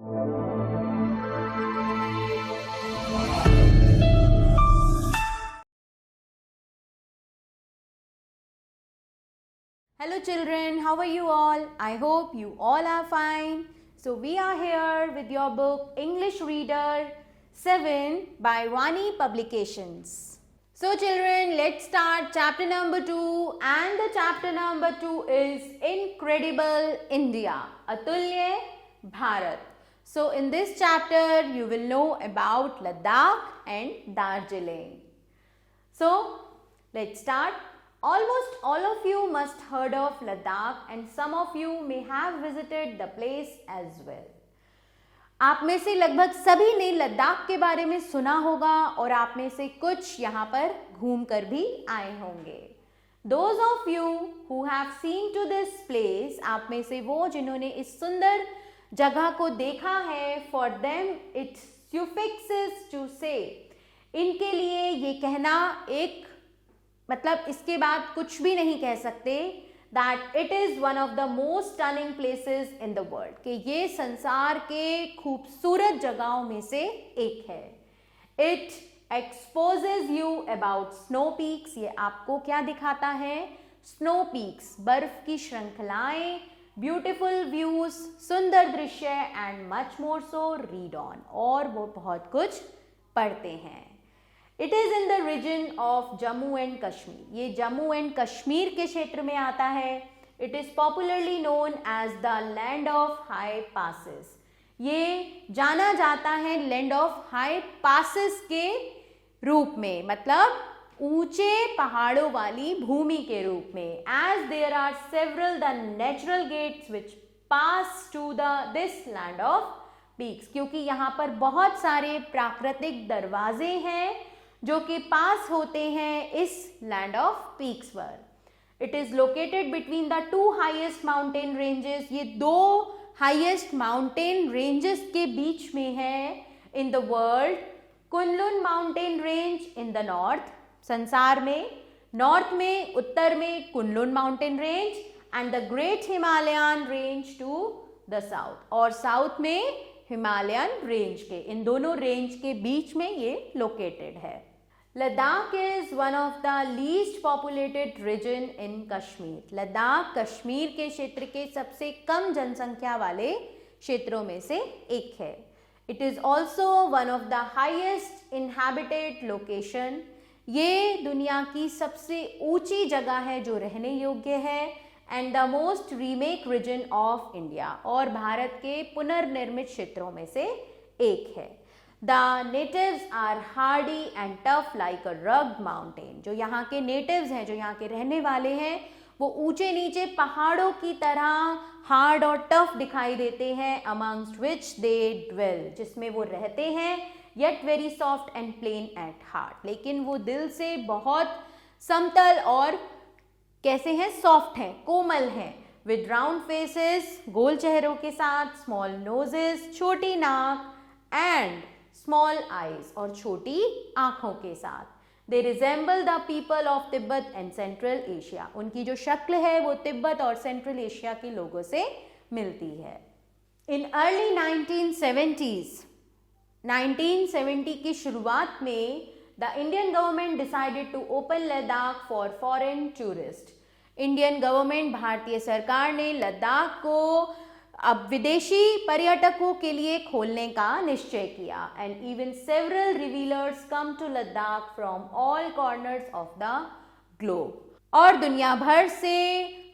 Hello children, how are you all? I hope you all are fine. So we are here with your book English Reader 7 by Vani Publications. So children, let's start chapter number 2, and the chapter number 2 is Incredible India, Atulya Bharat. So in this chapter you will know about Ladakh and Darjeeling. So let's start. Almost all of you must heard of Ladakh and some of you may have visited the place as well. आप में से लगभग सभी ने लद्दाख के बारे में सुना होगा और आप में से कुछ यहाँ पर घूम कर भी आए होंगे. Those of you who have seen to this place, आप में से वो जिन्होंने इस सुंदर जगह को देखा है, for them it suffices to say, इनके लिए ये कहना एक मतलब इसके बाद कुछ भी नहीं कह सकते that it is one of the most stunning places in the world, कि ये संसार के खूबसूरत जगहों में से एक है. It exposes you about snow peaks, ये आपको क्या दिखाता है? Snow peaks, बर्फ की श्रृंखलाएं, beautiful views, सुंदर दृश्य and much more so read on, और वो बहुत कुछ पढ़ते हैं. It is in the region of Jammu and Kashmir. ये जम्मू एंड कश्मीर के क्षेत्र में आता है. It is popularly known as the land of high passes. ये जाना जाता है land of high passes के रूप में, मतलब ऊंचे पहाड़ों वाली भूमि के रूप में. As there are several the natural gates which pass to this land of peaks. क्योंकि यहाँ पर बहुत सारे प्राकृतिक दरवाजे हैं जो कि पास होते हैं इस लैंड ऑफ पीक्स पर. It is located between the two highest mountain ranges. ये दो हाईएस्ट माउंटेन रेंजेस के बीच में है in the world. Kunlun mountain range in the north, संसार में नॉर्थ में, उत्तर में Kunlun mountain range, and the great Himalayan range to the south, और साउथ में हिमालयन रेंज के, इन दोनों रेंज के बीच में ये लोकेटेड है. Ladakh is one of the least populated region in Kashmir. Ladakh Kashmir के क्षेत्र के सबसे कम जनसंख्या वाले क्षेत्रों में से एक है. It is also one of the highest inhabited location. ये दुनिया की सबसे ऊंची जगह है जो रहने योग्य है, and the most remote region of India, और भारत के पुनर्निर्मित क्षेत्रों में से एक है. The natives are hardy and tough like a rugged mountain. जो यहाँ के natives हैं, जो यहाँ के रहने वाले हैं, वो ऊंचे नीचे पहाड़ों की तरह हार्ड और टफ दिखाई देते हैं. amongst which they dwell, जिसमें वो रहते हैं, yet very soft and plain at heart. लेकिन वो दिल से बहुत समतल और कैसे हैं? सॉफ्ट हैं, कोमल हैं. with round faces, गोल चेहरों के साथ, small noses, छोटी नाक, and स्मॉल आईज, और छोटी आंखों के साथ. They resemble the people of Tibet and central Asia. उनकी जो शक्ल है वो तिब्बत और सेंट्रल एशिया के लोगों से मिलती है. इन अर्ली 1970 की शुरुआत में the Indian government decided to open Ladakh for foreign tourist. Indian government, भारतीय सरकार ने लद्दाख को अब विदेशी पर्यटकों के लिए खोलने का निश्चय किया. And even several revellers come to Ladakh from all corners of the globe. और दुनिया भर से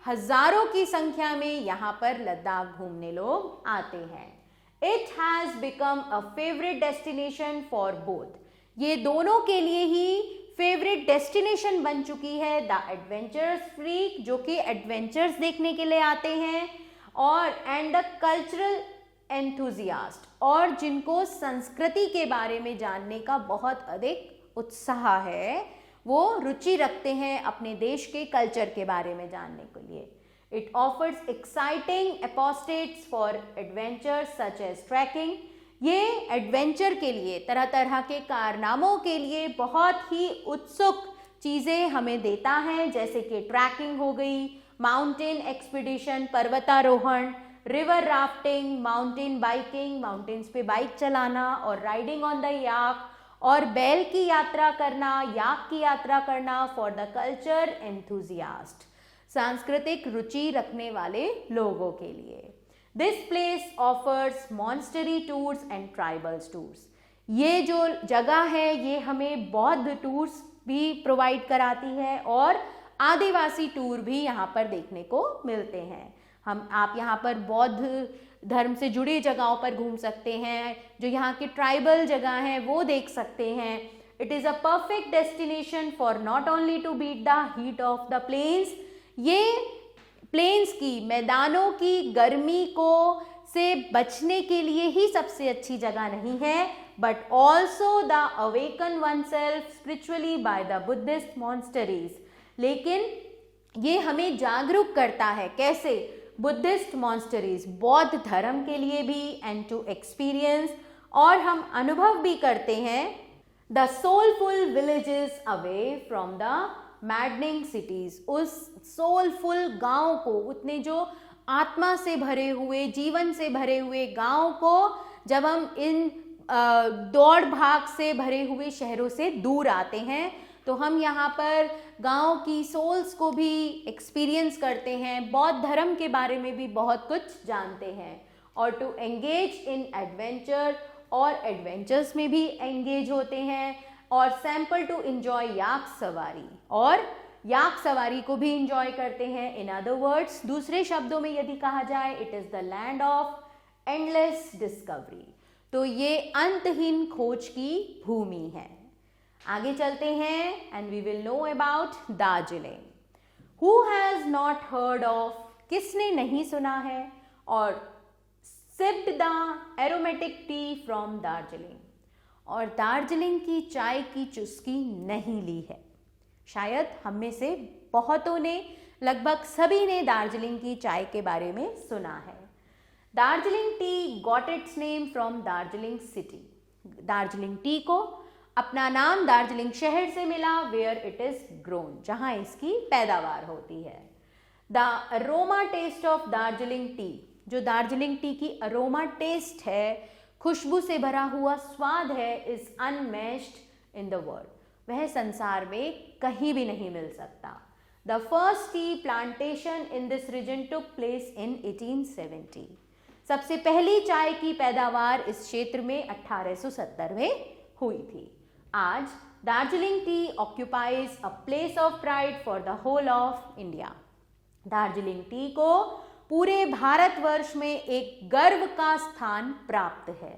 हजारों की संख्या में यहाँ पर लद्दाख घूमने लोग आते हैं. It has become a favourite destination for both. ये दोनों के लिए ही फेवरेट डेस्टिनेशन बन चुकी है. द एडवेंचरस फ्रीक, जो कि एडवेंचर्स देखने के लिए आते हैं, और एंड द कल्चरल एंथुजियास्ट, और जिनको संस्कृति के बारे में जानने का बहुत अधिक उत्साह है, वो रुचि रखते हैं अपने देश के कल्चर के बारे में जानने के लिए. It offers exciting apostates for adventures such as trekking. ये एडवेंचर के लिए, तरह तरह के कारनामों के लिए बहुत ही उत्सुक चीज़ें हमें देता है, जैसे कि ट्रैकिंग हो गई, माउंटेन एक्सपीडिशन, पर्वतारोहण, river rafting, mountain biking, mountains पे बाइक चलाना, और राइडिंग ऑन द याक, और बैल की यात्रा करना, याक की यात्रा करना फॉर द कल्चर एंथुजियास्ट, सांस्कृतिक रुचि रखने वाले लोगों के लिए। This place offers monastery tours and tribals tours. ये जो जगह है ये हमें बौद्ध टूर्स भी प्रोवाइड कराती है और आदिवासी टूर भी यहाँ पर देखने को मिलते हैं। आप यहाँ पर बौद्ध धर्म से जुड़ी जगहों पर घूम सकते हैं, जो यहाँ की ट्राइबल जगह हैं वो देख सकते हैं। It is a perfect destination for not only to beat the heat of the plains. ये प्लेन्स की, मैदानों की गर्मी को से बचने के लिए ही सबसे अच्छी जगह नहीं है, but also the awaken oneself spiritually by the Buddhist monasteries. लेकिन ये हमें जागरूक करता है, कैसे? बुद्धिस्ट मॉन्स्टरीज, बौद्ध धर्म के लिए भी, एंड टू एक्सपीरियंस, और हम अनुभव भी करते हैं the soulful villages away from the maddening cities. उस सोलफुल गांव को, उतने जो आत्मा से भरे हुए, जीवन से भरे हुए गांव को जब हम इन दौड़ भाग से भरे हुए शहरों से दूर आते हैं तो हम यहाँ पर गांव की सोल्स को भी एक्सपीरियंस करते हैं, बौद्ध धर्म के बारे में भी बहुत कुछ जानते हैं, और टू एंगेज इन एडवेंचर, और एडवेंचर्स में भी एंगेज होते हैं, और सैंपल टू एंजॉय याक सवारी, और याक सवारी को भी इंजॉय करते हैं। इन अदर वर्ड्स, दूसरे शब्दों में यदि कहा जाए, it is the land of endless discovery. तो ये अंतहीन खोज की भूमि है। आगे चलते हैं and we will know about Darjeeling. Who has not heard of, किसने नहीं सुना है और sipped the aromatic tea from Darjeeling, और दार्जिलिंग की चाय की चुस्की नहीं ली है। शायद हम में से बहुतों ने, लगभग सभी ने दार्जिलिंग की चाय के बारे में सुना है। Darjeeling T got its name from Darjeeling city. Darjeeling tea को अपना नाम दार्जिलिंग शहर से मिला, वेयर इट इज ग्रोन, जहां इसकी पैदावार होती है। The aroma taste of Darjeeling tea, जो दार्जिलिंग टी की अरोमा टेस्ट है, खुशबू से भरा हुआ स्वाद है, is unmatched in the world, वह संसार में कहीं भी नहीं मिल सकता। The first tea plantation in this region took place in 1870। सबसे पहली चाय की पैदावार इस क्षेत्र में 1870 में हुई थी। आज Darjeeling tea occupies a place of pride for the whole of India. Darjeeling tea को पूरे भारतवर्ष में एक गर्व का स्थान प्राप्त है।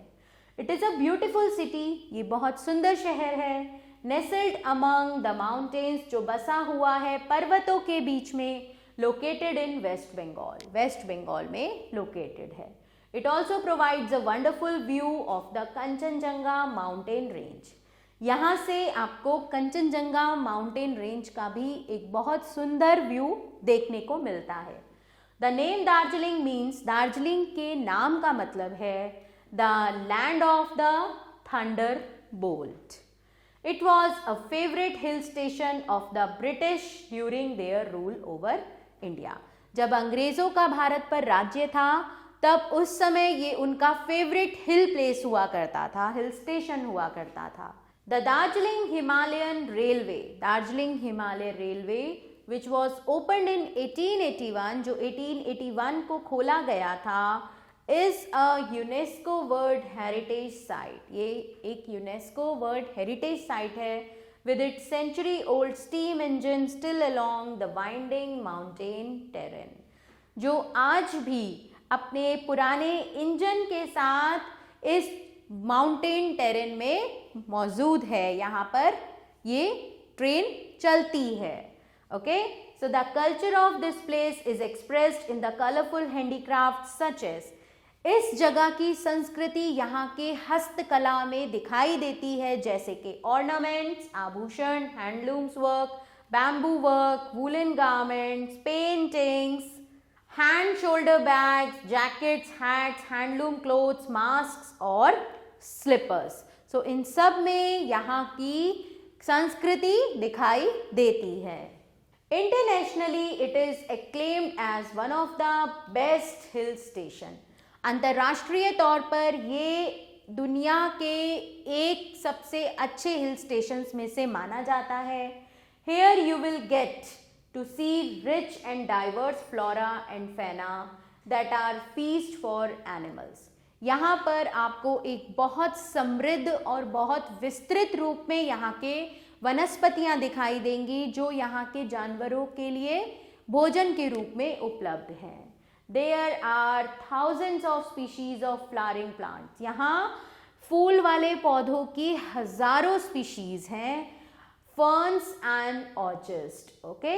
It is a beautiful city, ये बहुत सुंदर शहर है। नेस्ल्ड अमंग द माउंटेन्स, जो बसा हुआ है पर्वतों के बीच में, located in West Bengal, West Bengal में लोकेटेड है। It also provides a wonderful view of the Kanchenjunga mountain range. यहाँ से आपको कंचनजंगा माउंटेन रेंज का भी एक बहुत सुंदर व्यू देखने को मिलता है। The name Darjeeling means, Darjeeling के नाम का मतलब है the land of the thunder bolt. It was a favorite hill station of the British during their rule over India. जब अंग्रेजों का भारत पर राज्य था तब उस समय ये उनका फेवरेट हिल प्लेस हुआ करता था, हिल स्टेशन हुआ करता था। The Darjeeling Himalayan railway, Darjeeling Himalaya railway which was opened in 1881, जो 1881 को खोला गया था, is a UNESCO world heritage site. ये एक यूनेस्को वर्ल्ड हेरिटेज साइट है with it century old steam engine still along the winding mountain terrain, जो आज भी अपने पुराने इंजन के साथ इस माउंटेन टेरेन में मौजूद है। यहाँ पर ये ट्रेन चलती है। Okay, so the culture of this place is expressed in the colourful handicraft such as, इस जगह की संस्कृति यहाँ के हस्तकला में दिखाई देती है, जैसे कि ऑर्नामेंट्स, आभूषण, handlooms work, bamboo work, woollen garments, paintings, hand shoulder bags, jackets, hats, handloom clothes, mask और स्लीपर्स। सो इन सब में यहाँ की संस्कृति दिखाई देती है। Internationally, it is acclaimed as one of the best hill station. अंतर्राष्ट्रीय तौर पर ये दुनिया के एक सबसे अच्छे हिल स्टेशंस में से माना जाता है. Here you will get to see rich and diverse flora and fauna that are feast for animals. यहाँ पर आपको एक बहुत समृद्ध और बहुत विस्तृत रूप में यहाँ के वनस्पतियाँ दिखाई देंगी जो यहाँ के जानवरों के लिए भोजन के रूप में उपलब्ध हैं. There are thousands of species of flowering plants. यहाँ फूल वाले पौधों की हजारों स्पीशीज हैं. Ferns and orchids, okay?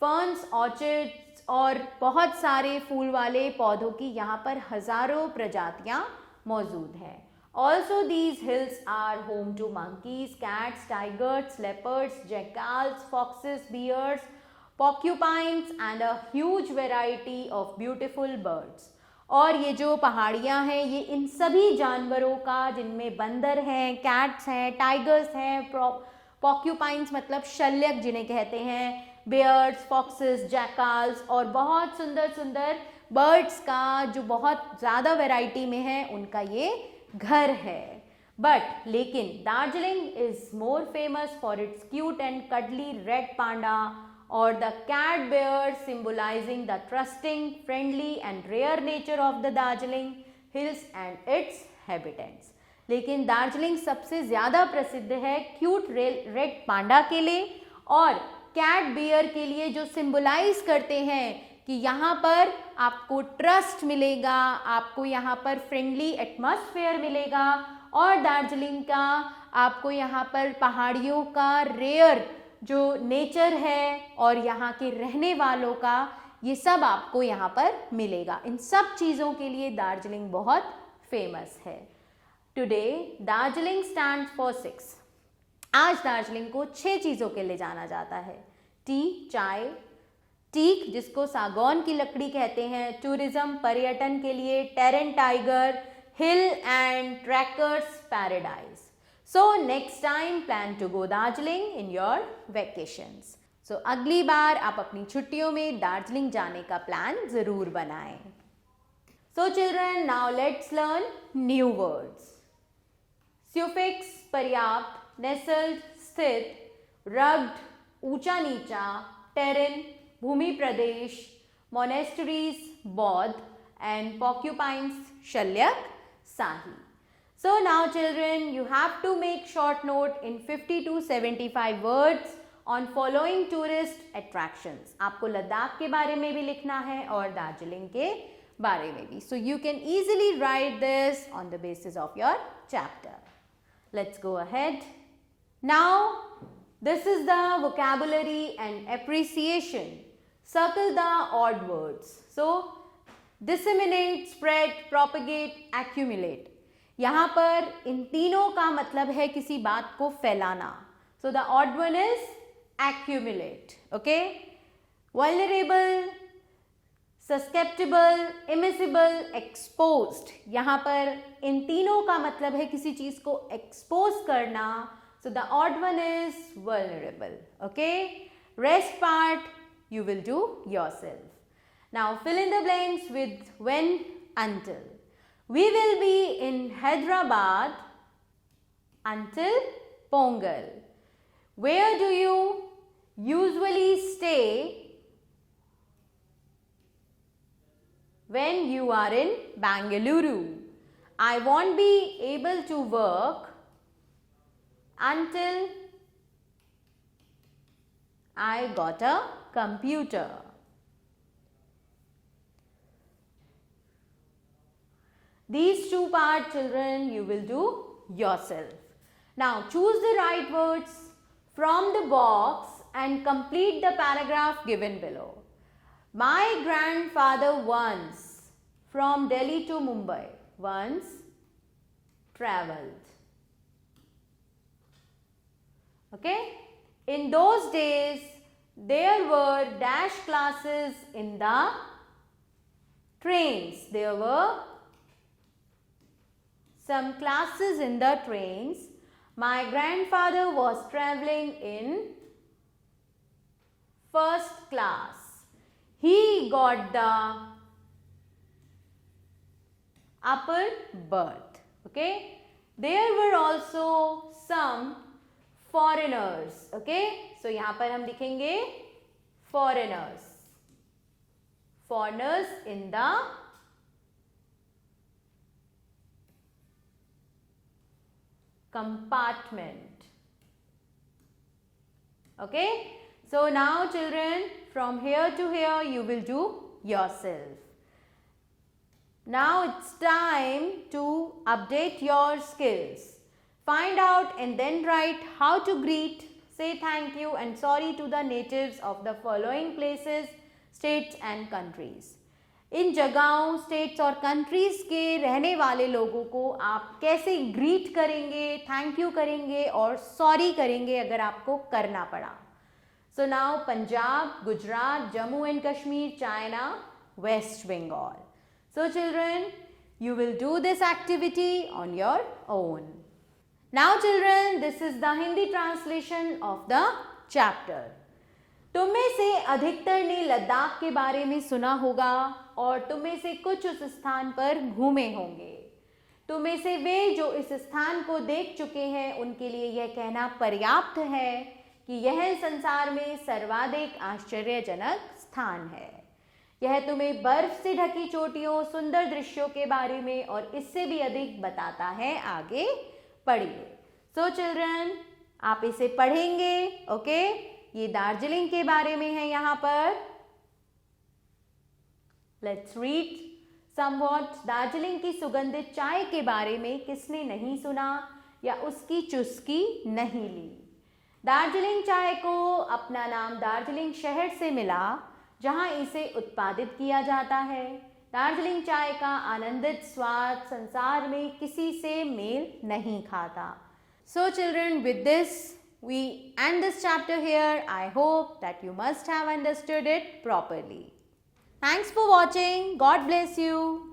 Ferns, orchids और बहुत सारे फूल वाले पौधों की यहाँ पर हजारों प्रजातियाँ मौजूद हैं. Also these hills are home to monkeys, cats, tigers, leopards, jackals, foxes, bears, porcupines and a huge variety of beautiful birds. और ये जो पहाड़ियाँ हैं ये इन सभी जानवरों का, जिनमें बंदर हैं, कैट्स हैं, टाइगर्स हैं, पॉक्यूपाइंस मतलब शल्यक जिन्हें कहते हैं, बेयर्स, फॉक्सेस, जैकाल्स और बहुत सुंदर सुंदर बर्ड्स का जो बहुत ज़्यादा वैरायटी में है उनका ये घर है. बट लेकिन Darjeeling is more famous for its cute and cuddly red panda और the cat bear symbolising the trusting, friendly and rare nature of the Darjeeling hills and its habitants. लेकिन दार्जिलिंग सबसे ज़्यादा प्रसिद्ध है क्यूट रेड पांडा के लिए और कैट बियर के लिए, जो सिंबलाइज करते हैं कि यहाँ पर आपको ट्रस्ट मिलेगा, आपको यहाँ पर फ्रेंडली एटमॉस्फेयर मिलेगा और दार्जिलिंग का आपको यहाँ पर पहाड़ियों का रेयर जो नेचर है और यहाँ के रहने वालों का ये सब आपको यहाँ पर मिलेगा. इन सब चीज़ों के लिए दार्जिलिंग बहुत फेमस है. Today Darjeeling stands for 6. आज दार्जिलिंग को 6 चीज़ों के लिए जाना जाता है. टी, चाय, टीक जिसको सागौन की लकड़ी कहते हैं, टूरिज्म पर्यटन के लिए, terrain Tiger, Hill and trekkers paradise. So next time plan to go Darjeeling in your vacations. सो अगली बार आप अपनी छुट्टियों में दार्जिलिंग जाने का प्लान जरूर बनाएं. So children, now let's learn new words. Suffix पर्याप्त, नेसल्ड स्थित, रग्ड ऊंचा नीचा, टेरेन भूमि प्रदेश, मोनेस्टरीज बौद्ध एंड पॉक्यूपाइंस शल्यक शाही. So now children, you have to make short note in 50 to 75 words on following tourist attractions. आपको लद्दाख के बारे में भी लिखना है और दार्जिलिंग के बारे में भी. So you can easily write this on the basis of your chapter. Let's go ahead. Now this is the vocabulary and appreciation. Circle the odd words. So disseminate, spread, propagate, accumulate. यहाँ पर इन तीनों का मतलब है किसी बात को फैलाना. So the odd one is accumulate. Okay? Vulnerable, susceptible, immiscible, exposed. यहाँ पर इन तीनों का मतलब है किसी चीज को expose करना. So the odd one is vulnerable. Okay? Rest part you will do yourself. Now fill in the blanks with when, until. We will be in Hyderabad until Pongal. Where do you usually stay when you are in Bangalore? I won't be able to work until I got a computer. These two parts, children, you will do yourself. Now choose the right words from the box and complete the paragraph given below. My grandfather once, from Delhi to Mumbai, once traveled. Okay? In those days, there were dash classes in the trains. There were some classes in the trains. My grandfather was traveling in first class. He got the upper berth. Okay. There were also some foreigners. Okay. So यहाँ पर हम लिखेंगे foreigners. Foreigners in the compartment. Okay. So now children, from here to here you will do yourself. Now it's time to update your skills. Find out and then write how to greet, say thank you and sorry to the natives of the following places, states and countries. इन जगहों, states और countries के रहने वाले लोगों को आप कैसे greet करेंगे, थैंक यू करेंगे और सॉरी करेंगे अगर आपको करना पड़ा. So now Punjab, Gujarat, Jammu and Kashmir, China, West Bengal. So children, you will do this activity on your own. Now children, this is the Hindi translation of the chapter. तुम में से अधिकतर ने लद्दाख के बारे में सुना होगा और तुम में से कुछ उस स्थान पर घूमे होंगे. तुम में से वे जो इस स्थान को देख चुके हैं उनके लिए यह कहना पर्याप्त है कि यह संसार में सर्वाधिक आश्चर्यजनक स्थान है. यह तुम्हें बर्फ से ढकी चोटियों, सुंदर दृश्यों के बारे में और इससे भी अधिक बताता है. आगे पढ़िए. सो चिल्ड्रन, आप इसे पढ़ेंगे. ओके. ये दार्जिलिंग के बारे में है. यहाँ पर लेट्स रीड समवॉट. दार्जिलिंग की सुगंधित चाय के बारे में किसने नहीं सुना या उसकी चुस्की नहीं ली. दार्जिलिंग चाय को अपना नाम दार्जिलिंग शहर से मिला जहां इसे उत्पादित किया जाता है. दार्जिलिंग चाय का आनंदित स्वाद संसार में किसी से मेल नहीं खाता. So children, with this we end this chapter here. I hope that you must have understood it properly. Thanks for watching. God bless you.